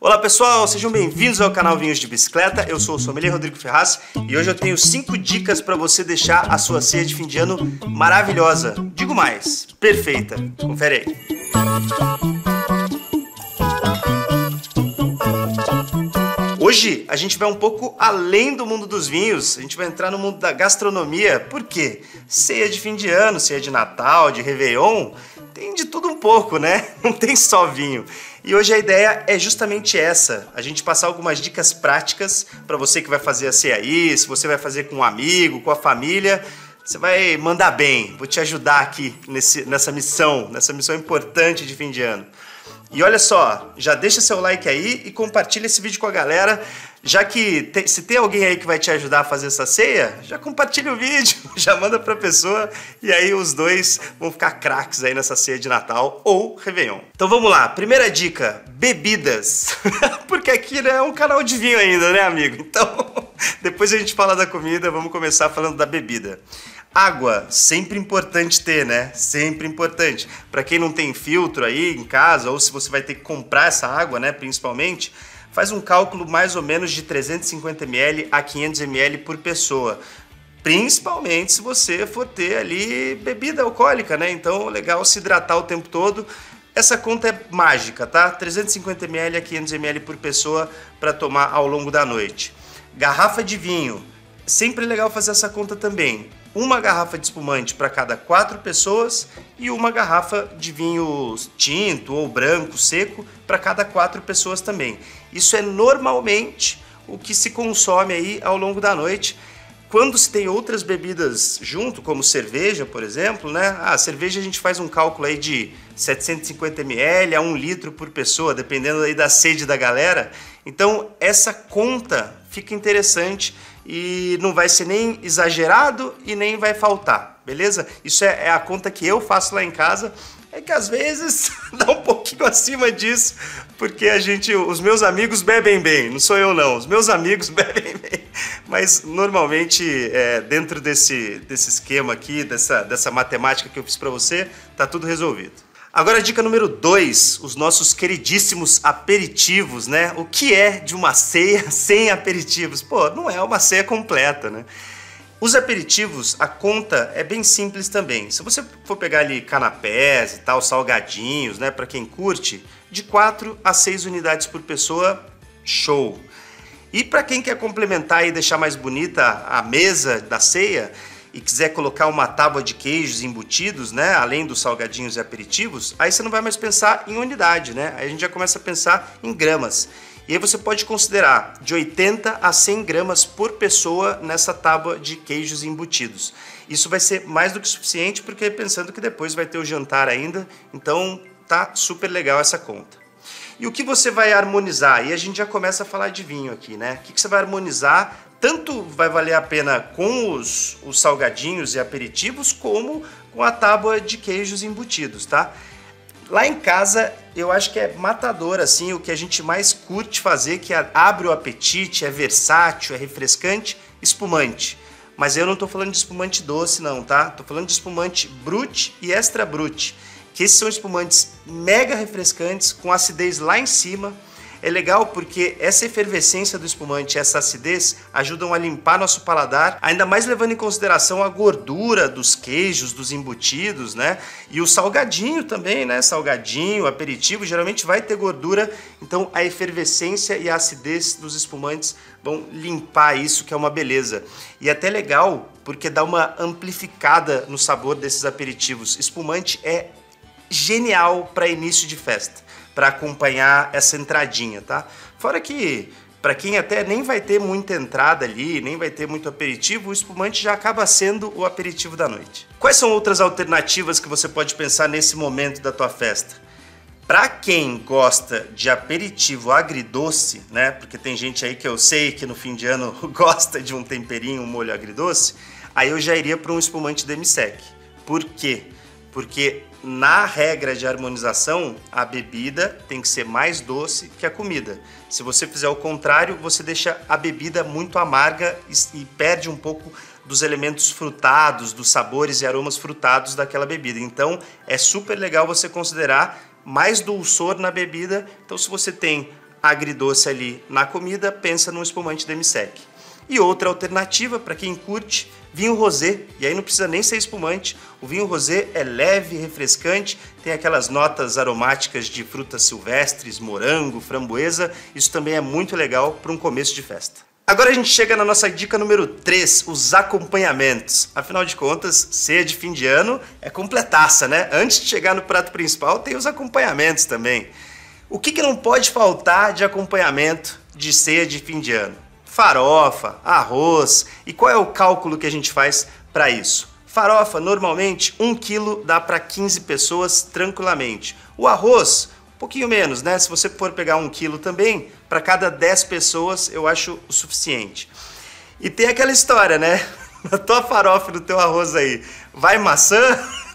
Olá pessoal, sejam bem-vindos ao canal Vinhos de Bicicleta. Eu sou o sommelier Rodrigo Ferraz e hoje eu tenho 5 dicas para você deixar a sua ceia de fim de ano maravilhosa. Digo mais, perfeita. Confere aí. Hoje a gente vai um pouco além do mundo dos vinhos, a gente vai entrar no mundo da gastronomia. Por quê? Ceia de fim de ano, ceia de Natal, de Réveillon, tem de tudo um pouco, né? Não tem só vinho. E hoje a ideia é justamente essa, a gente passar algumas dicas práticas para você que vai fazer a ceia aí, se você vai fazer com um amigo, com a família, você vai mandar bem. Vou te ajudar aqui nessa missão importante de fim de ano. E olha só, já deixa seu like aí e compartilha esse vídeo com a galera, já que se tem alguém aí que vai te ajudar a fazer essa ceia, já compartilha o vídeo, já manda pra pessoa e aí os dois vão ficar craques aí nessa ceia de Natal ou Réveillon. Então vamos lá, primeira dica, bebidas, porque aqui né, é um canal de vinho ainda, né amigo? Então depois a gente fala da comida, vamos começar falando da bebida. Água, sempre importante ter, né? Sempre importante. Para quem não tem filtro aí em casa, ou se você vai ter que comprar essa água, né, principalmente, faz um cálculo mais ou menos de 350 ml a 500 ml por pessoa. Principalmente se você for ter ali bebida alcoólica, né? Então, legal se hidratar o tempo todo. Essa conta é mágica, tá? 350 ml a 500 ml por pessoa para tomar ao longo da noite. Garrafa de vinho, sempre legal fazer essa conta também. Uma garrafa de espumante para cada 4 pessoas e uma garrafa de vinho tinto ou branco seco para cada 4 pessoas também. Isso é normalmente o que se consome aí ao longo da noite. Quando se tem outras bebidas junto, como cerveja, por exemplo, né? A cerveja a gente faz um cálculo aí de 750 ml a 1 litro por pessoa, dependendo aí da sede da galera. Então essa conta fica interessante e não vai ser nem exagerado e nem vai faltar, beleza? Isso é a conta que eu faço lá em casa. É que às vezes dá um pouquinho acima disso, porque os meus amigos bebem bem, não sou eu não, os meus amigos bebem bem, mas normalmente dentro desse esquema aqui, dessa matemática que eu fiz para você, tá tudo resolvido. Agora a dica número 2, os nossos queridíssimos aperitivos, né? O que é de uma ceia sem aperitivos? Pô, não é uma ceia completa, né? Os aperitivos, a conta é bem simples também. Se você for pegar ali canapés e tal, salgadinhos, né, para quem curte, de 4 a 6 unidades por pessoa, show. E para quem quer complementar e deixar mais bonita a mesa da ceia e quiser colocar uma tábua de queijos embutidos, né, além dos salgadinhos e aperitivos, aí você não vai mais pensar em unidade, né? Aí a gente já começa a pensar em gramas. E aí você pode considerar de 80 a 100 gramas por pessoa nessa tábua de queijos embutidos. Isso vai ser mais do que suficiente, porque pensando que depois vai ter o jantar ainda, então tá super legal essa conta. E o que você vai harmonizar? E a gente já começa a falar de vinho aqui, né? O que você vai harmonizar? Tanto vai valer a pena com os salgadinhos e aperitivos, como com a tábua de queijos embutidos, tá? Lá em casa, eu acho que é matador, assim, o que a gente mais curte fazer, que abre o apetite, é versátil, é refrescante, espumante. Mas eu não tô falando de espumante doce não, tá? Tô falando de espumante brut e extra brut, que esses são espumantes mega refrescantes, com acidez lá em cima. É legal porque essa efervescência do espumante, essa acidez, ajudam a limpar nosso paladar, ainda mais levando em consideração a gordura dos queijos, dos embutidos, né? E o salgadinho também, né? Salgadinho, aperitivo, geralmente vai ter gordura, então a efervescência e a acidez dos espumantes vão limpar isso, que é uma beleza. E é até legal porque dá uma amplificada no sabor desses aperitivos. Espumante é genial para início de festa, para acompanhar essa entradinha, tá? Fora que, para quem até nem vai ter muita entrada ali, nem vai ter muito aperitivo, o espumante já acaba sendo o aperitivo da noite. Quais são outras alternativas que você pode pensar nesse momento da tua festa? Para quem gosta de aperitivo agridoce, né? Porque tem gente aí que eu sei que no fim de ano gosta de um temperinho, um molho agridoce, aí eu já iria para um espumante demi-sec. Por quê? Porque na regra de harmonização, a bebida tem que ser mais doce que a comida. Se você fizer o contrário, você deixa a bebida muito amarga e perde um pouco dos elementos frutados, dos sabores e aromas frutados daquela bebida. Então, é super legal você considerar mais dulçor na bebida. Então, se você tem agridoce ali na comida, pensa num espumante demi-sec. E outra alternativa para quem curte, vinho rosé, e aí não precisa nem ser espumante. O vinho rosé é leve, refrescante, tem aquelas notas aromáticas de frutas silvestres, morango, framboesa. Isso também é muito legal para um começo de festa. Agora a gente chega na nossa dica número 3, os acompanhamentos. Afinal de contas, ceia de fim de ano é completaça, né? Antes de chegar no prato principal, tem os acompanhamentos também. O que não pode faltar de acompanhamento de ceia de fim de ano? Farofa, arroz. E qual é o cálculo que a gente faz para isso? Farofa, normalmente, 1 kg dá para 15 pessoas tranquilamente. O arroz, um pouquinho menos, né? Se você for pegar 1 kg também, para cada 10 pessoas eu acho o suficiente. E tem aquela história, né? Na tua farofa e no teu arroz aí, vai maçã?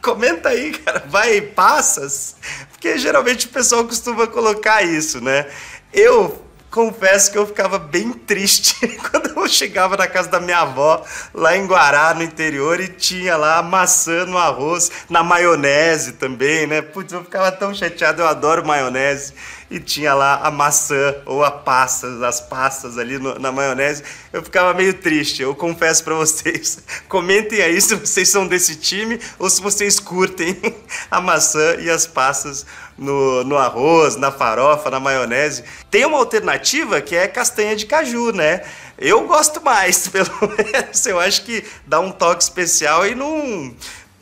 Comenta aí, cara, vai passas? Porque geralmente o pessoal costuma colocar isso, né? Eu confesso que eu ficava bem triste quando eu chegava na casa da minha avó, lá em Guará, no interior, e tinha lá a maçã no arroz, na maionese também, né? Putz, eu ficava tão chateado, eu adoro maionese, e tinha lá a maçã ou as passas ali na maionese, eu ficava meio triste, eu confesso pra vocês. Comentem aí se vocês são desse time ou se vocês curtem a maçã e as passas no arroz, na farofa, na maionese. Tem uma alternativa que é castanha de caju, né? Eu gosto mais, pelo menos. Eu acho que dá um toque especial e não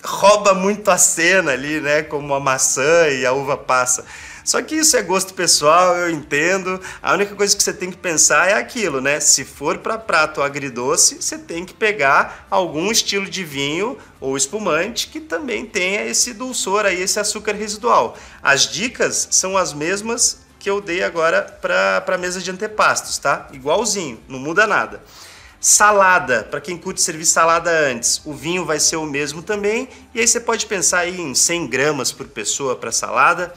rouba muito a cena ali, né? Como a maçã e a uva passa. Só que isso é gosto pessoal, eu entendo. A única coisa que você tem que pensar é aquilo, né? Se for para prato agridoce, você tem que pegar algum estilo de vinho ou espumante que também tenha esse dulçor aí, esse açúcar residual. As dicas são as mesmas que eu dei agora para a mesa de antepastos, tá? Igualzinho, não muda nada. Salada, para quem curte servir salada antes, o vinho vai ser o mesmo também. E aí você pode pensar aí em 100 gramas por pessoa para salada.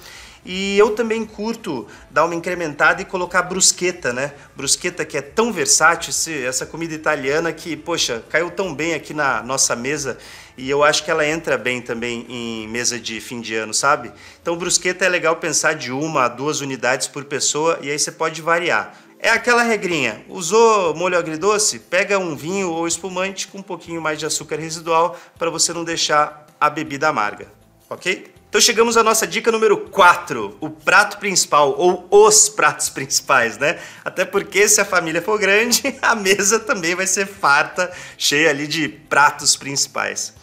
E eu também curto dar uma incrementada e colocar bruschetta, né? Bruschetta que é tão versátil, essa comida italiana que, poxa, caiu tão bem aqui na nossa mesa e eu acho que ela entra bem também em mesa de fim de ano, sabe? Então bruschetta é legal pensar de 1 a 2 unidades por pessoa e aí você pode variar. É aquela regrinha, usou molho agridoce? Pega um vinho ou espumante com um pouquinho mais de açúcar residual para você não deixar a bebida amarga, ok? Então chegamos à nossa dica número 4, o prato principal, ou os pratos principais, né? Até porque se a família for grande, a mesa também vai ser farta, cheia ali de pratos principais.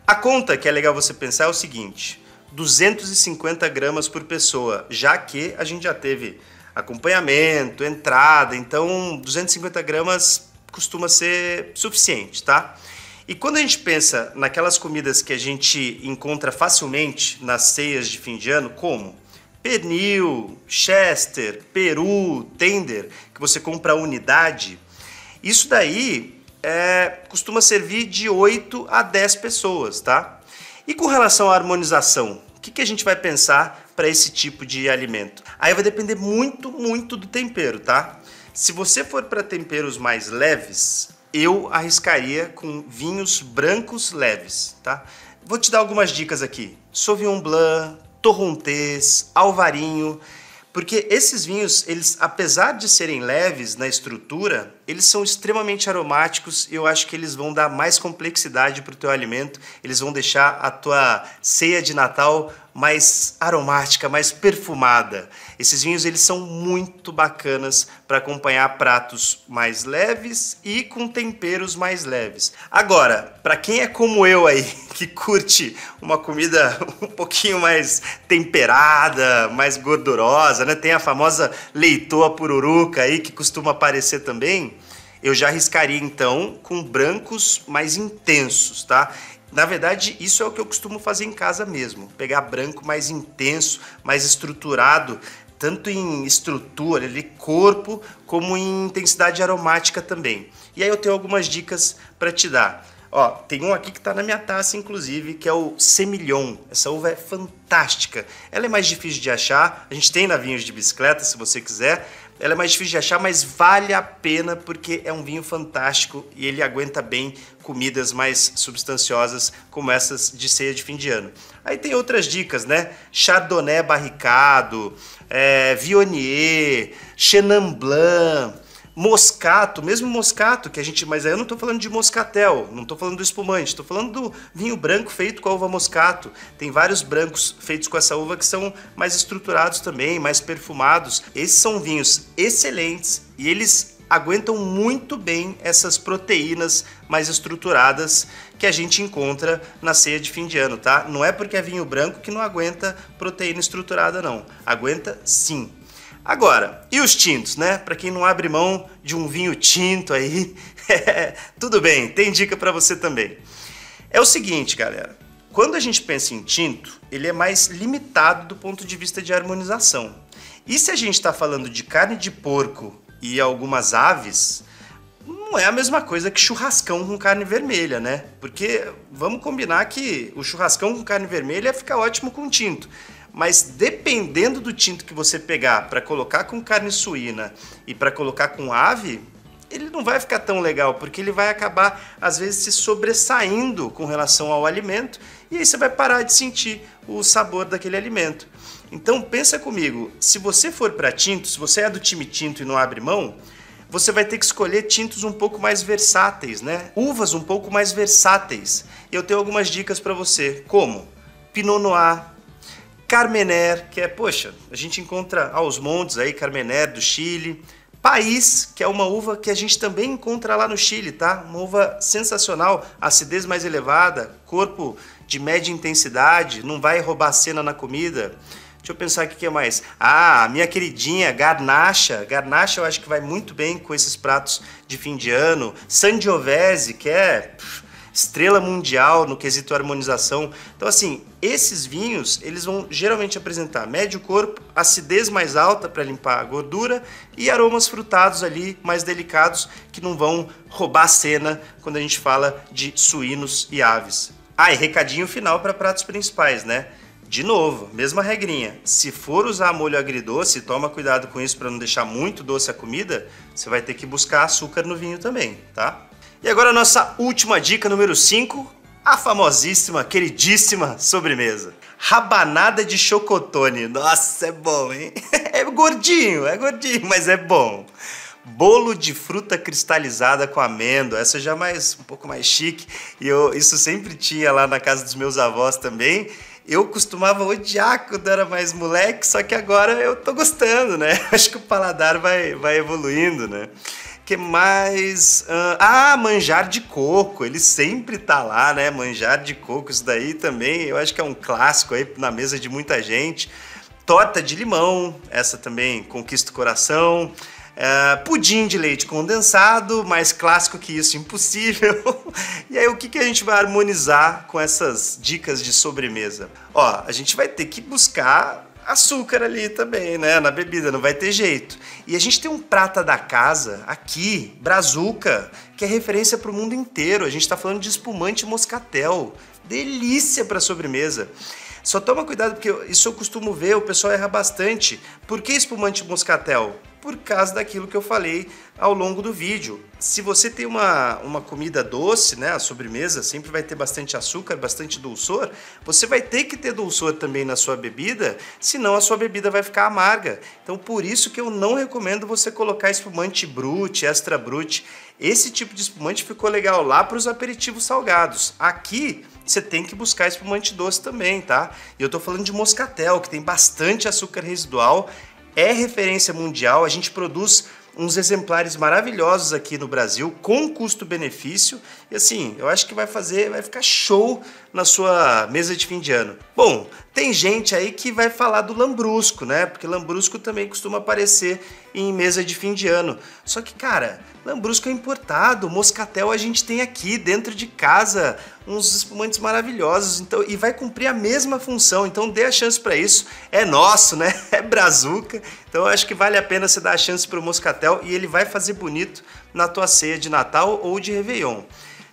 A conta que é legal você pensar é o seguinte, 250 gramas por pessoa, já que a gente já teve acompanhamento, entrada, então 250 gramas costuma ser suficiente, tá? E quando a gente pensa naquelas comidas que a gente encontra facilmente nas ceias de fim de ano, como pernil, chester, peru, tender, que você compra a unidade, isso daí costuma servir de 8 a 10 pessoas, tá? E com relação à harmonização, o que a gente vai pensar para esse tipo de alimento? Aí vai depender muito, muito do tempero, tá? Se você for para temperos mais leves, eu arriscaria com vinhos brancos leves, tá? Vou te dar algumas dicas aqui. Sauvignon Blanc, Torrontés, Alvarinho, porque esses vinhos, eles, apesar de serem leves na estrutura, eles são extremamente aromáticos e eu acho que eles vão dar mais complexidade para o teu alimento, eles vão deixar a tua ceia de Natal mais aromática, mais perfumada. Esses vinhos eles são muito bacanas para acompanhar pratos mais leves e com temperos mais leves. Agora, para quem é como eu aí, que curte uma comida um pouquinho mais temperada, mais gordurosa, né? Tem a famosa leitoa pururuca aí que costuma aparecer também. Eu já arriscaria então com brancos mais intensos, tá? Na verdade, isso é o que eu costumo fazer em casa mesmo. Pegar branco mais intenso, mais estruturado, tanto em estrutura, ali, corpo, como em intensidade aromática também. E aí eu tenho algumas dicas para te dar. Ó, tem um aqui que está na minha taça, inclusive, que é o Semillon. Essa uva é fantástica. Ela é mais difícil de achar. A gente tem na Vinhos de Bicicleta, se você quiser. ela é mais difícil de achar, mas vale a pena porque é um vinho fantástico e ele aguenta bem comidas mais substanciosas como essas de ceia de fim de ano. Aí tem outras dicas, né? Chardonnay barricado, Viognier, Chenin Blanc, Moscato, mesmo Moscato, que a gente... Mas aí eu não estou falando de Moscatel, não estou falando do espumante, estou falando do vinho branco feito com a uva Moscato. Tem vários brancos feitos com essa uva que são mais estruturados também, mais perfumados. Esses são vinhos excelentes e eles aguentam muito bem essas proteínas mais estruturadas que a gente encontra na ceia de fim de ano, tá? Não é porque é vinho branco que não aguenta proteína estruturada, não. Aguenta sim. Agora, e os tintos, né? Para quem não abre mão de um vinho tinto aí, tudo bem, tem dica para você também. É o seguinte, galera, quando a gente pensa em tinto, ele é mais limitado do ponto de vista de harmonização. E se a gente está falando de carne de porco e algumas aves, não é a mesma coisa que churrascão com carne vermelha, né? Porque vamos combinar que o churrascão com carne vermelha fica ótimo com tinto. Mas dependendo do tinto que você pegar para colocar com carne suína e para colocar com ave, ele não vai ficar tão legal, porque ele vai acabar, às vezes, se sobressaindo com relação ao alimento, e aí você vai parar de sentir o sabor daquele alimento. Então pensa comigo, se você for para tinto, se você é do time tinto e não abre mão, você vai ter que escolher tintos um pouco mais versáteis, né? Uvas um pouco mais versáteis. E eu tenho algumas dicas para você, como Pinot Noir, Carmener, que é, poxa, a gente encontra aos montes aí, Carmener do Chile. País, que é uma uva que a gente também encontra lá no Chile, tá? Uma uva sensacional, acidez mais elevada, corpo de média intensidade, não vai roubar a cena na comida. Deixa eu pensar o que é mais. Ah, a minha queridinha, Garnacha. Garnacha eu acho que vai muito bem com esses pratos de fim de ano. Sangiovese, que é... estrela mundial no quesito harmonização. Então, assim, esses vinhos, eles vão geralmente apresentar médio corpo, acidez mais alta para limpar a gordura e aromas frutados ali, mais delicados, que não vão roubar a cena quando a gente fala de suínos e aves. Ah, e recadinho final para pratos principais, né? De novo, mesma regrinha. Se for usar molho agridoce, toma cuidado com isso para não deixar muito doce a comida, você vai ter que buscar açúcar no vinho também, tá? E agora a nossa última dica, número 5, a famosíssima, queridíssima sobremesa. Rabanada de chocotone. Nossa, é bom, hein? É gordinho, mas é bom. Bolo de fruta cristalizada com amêndoa. Essa já é um pouco mais chique. E isso sempre tinha lá na casa dos meus avós também. Eu costumava odiar quando era mais moleque, só que agora eu tô gostando, né? Acho que o paladar vai evoluindo, né? Que mais? Manjar de coco, ele sempre tá lá, né? Manjar de coco, isso daí também, eu acho que é um clássico aí na mesa de muita gente. Torta de limão, essa também conquista o coração. Pudim de leite condensado, mais clássico que isso, impossível. E aí, o que a gente vai harmonizar com essas dicas de sobremesa? Ó, a gente vai ter que buscar açúcar ali também, né? Na bebida, não vai ter jeito. E a gente tem um prata da casa aqui, Brazuca, que é referência para o mundo inteiro. A gente está falando de espumante moscatel. Delícia para sobremesa. Só toma cuidado, porque isso eu costumo ver, o pessoal erra bastante. Por que espumante moscatel? Por causa daquilo que eu falei ao longo do vídeo. Se você tem uma comida doce, né, a sobremesa sempre vai ter bastante açúcar, bastante dulçor, você vai ter que ter dulçor também na sua bebida, senão a sua bebida vai ficar amarga. Então por isso que eu não recomendo você colocar espumante brut, extra brut. Esse tipo de espumante ficou legal lá para os aperitivos salgados. Aqui você tem que buscar espumante doce também, tá? E eu tô falando de moscatel, que tem bastante açúcar residual, é referência mundial, a gente produz uns exemplares maravilhosos aqui no Brasil, com custo-benefício, e assim, eu acho que vai ficar show na sua mesa de fim de ano. Bom, tem gente aí que vai falar do lambrusco, né? Porque lambrusco também costuma aparecer em mesa de fim de ano. Só que, cara, lambrusco é importado, moscatel a gente tem aqui dentro de casa, uns espumantes maravilhosos, então, e vai cumprir a mesma função, então dê a chance para isso. É nosso, né? É Brazuca, então eu acho que vale a pena você dar a chance para o moscatel e ele vai fazer bonito na tua ceia de Natal ou de Réveillon.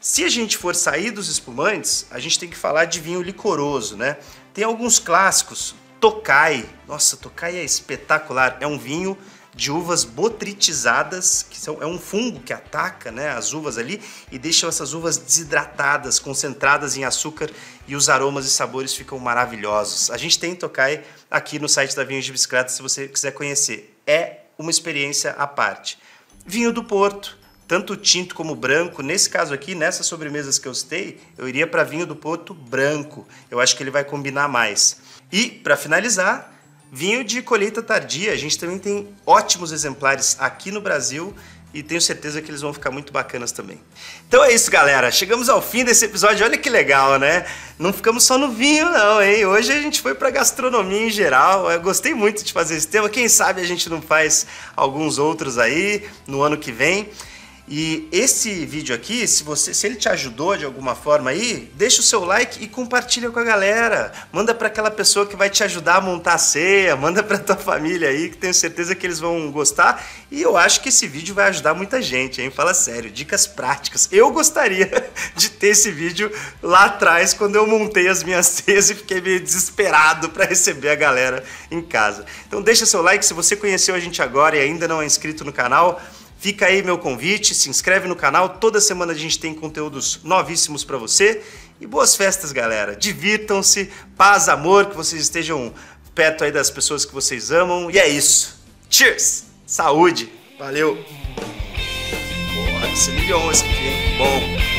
Se a gente for sair dos espumantes, a gente tem que falar de vinho licoroso, né? Tem alguns clássicos, Tokai. Nossa, Tokai é espetacular. É um vinho de uvas botritizadas, que é um fungo que ataca, né, as uvas ali e deixa essas uvas desidratadas, concentradas em açúcar, e os aromas e sabores ficam maravilhosos. A gente tem Tokai aqui no site da Vinhos de Bicicleta, se você quiser conhecer. É uma experiência à parte. Vinho do Porto, tanto tinto como branco. Nesse caso aqui, nessas sobremesas que eu citei, eu iria para vinho do Porto branco. Eu acho que ele vai combinar mais. E, para finalizar, vinho de colheita tardia. A gente também tem ótimos exemplares aqui no Brasil e tenho certeza que eles vão ficar muito bacanas também. Então é isso, galera. Chegamos ao fim desse episódio. Olha que legal, né? Não ficamos só no vinho, não, hein? Hoje a gente foi pra gastronomia em geral. Eu gostei muito de fazer esse tema. Quem sabe a gente não faz alguns outros aí no ano que vem. E esse vídeo aqui, se ele te ajudou de alguma forma aí, deixa o seu like e compartilha com a galera. Manda para aquela pessoa que vai te ajudar a montar a ceia, manda para tua família aí, que tenho certeza que eles vão gostar. E eu acho que esse vídeo vai ajudar muita gente, hein? Fala sério, dicas práticas. Eu gostaria de ter esse vídeo lá atrás, quando eu montei as minhas ceias e fiquei meio desesperado para receber a galera em casa. Então deixa seu like, se você conheceu a gente agora e ainda não é inscrito no canal, fica aí meu convite, se inscreve no canal, toda semana a gente tem conteúdos novíssimos para você. E boas festas, galera. Divirtam-se, paz, amor, que vocês estejam perto aí das pessoas que vocês amam. E é isso. Cheers! Saúde! Valeu! Porra, esse milhão esse aqui, hein? Bom.